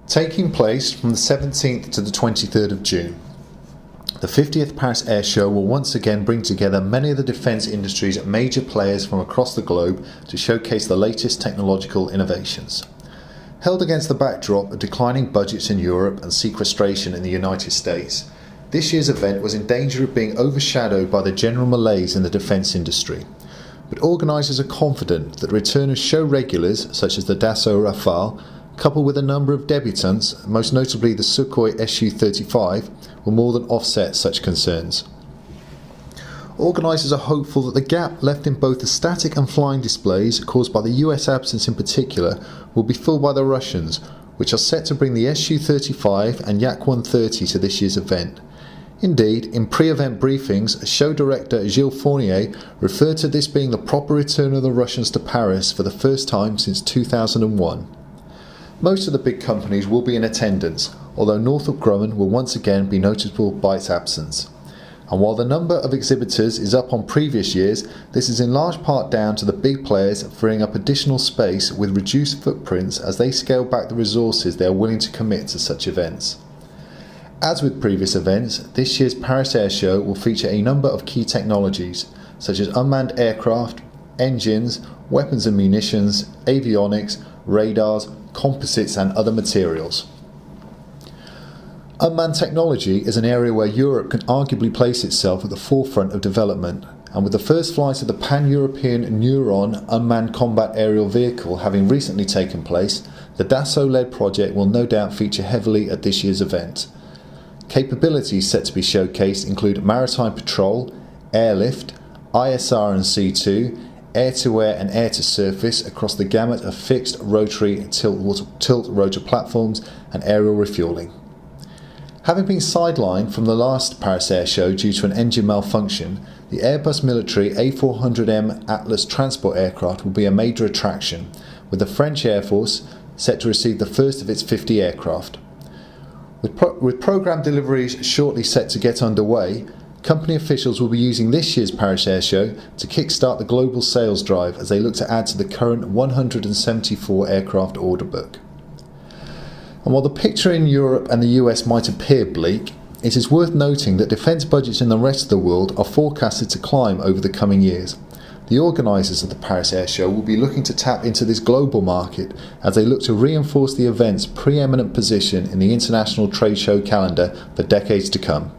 Taking place from the 17th to the 23rd of June, the 50th Paris Air Show will once again bring together many of the defence industry's major players from across the globe to showcase the latest technological innovations. Held against the backdrop of declining budgets in Europe and sequestration in the United States, this year's event was in danger of being overshadowed by the general malaise in the defence industry. But organisers are confident that the return of show regulars such as the Dassault Rafale, coupled with a number of debutants, most notably the Sukhoi Su-35, will more than offset such concerns. Organisers are hopeful that the gap left in both the static and flying displays, caused by the US absence in particular, will be filled by the Russians, which are set to bring the Su-35 and Yak-130 to this year's event. Indeed, in pre-event briefings, show director Gilles Fournier referred to this being the proper return of the Russians to Paris for the first time since 2001. Most of the big companies will be in attendance, although Northrop Grumman will once again be noticeable by its absence. And while the number of exhibitors is up on previous years, this is in large part down to the big players freeing up additional space with reduced footprints as they scale back the resources they are willing to commit to such events. As with previous events, this year's Paris Air Show will feature a number of key technologies, such as unmanned aircraft, engines, weapons and munitions, avionics, radars, composites and other materials. Unmanned technology is an area where Europe can arguably place itself at the forefront of development, and with the first flight of the pan-European Neuron unmanned combat aerial vehicle having recently taken place, the Dassault-led project will no doubt feature heavily at this year's event. Capabilities set to be showcased include maritime patrol, airlift, ISR and C2, air-to-air and air-to-surface across the gamut of fixed, rotary, tilt rotor platforms and aerial refuelling. Having been sidelined from the last Paris Air Show due to an engine malfunction, the Airbus military A400M Atlas transport aircraft will be a major attraction, with the French Air Force set to receive the first of its 50 aircraft. With programme deliveries shortly set to get underway, company officials will be using this year's Paris Air Show to kickstart the global sales drive as they look to add to the current 174 aircraft order book. And while the picture in Europe and the US might appear bleak, it is worth noting that defence budgets in the rest of the world are forecasted to climb over the coming years. The organisers of the Paris Air Show will be looking to tap into this global market as they look to reinforce the event's preeminent position in the international trade show calendar for decades to come.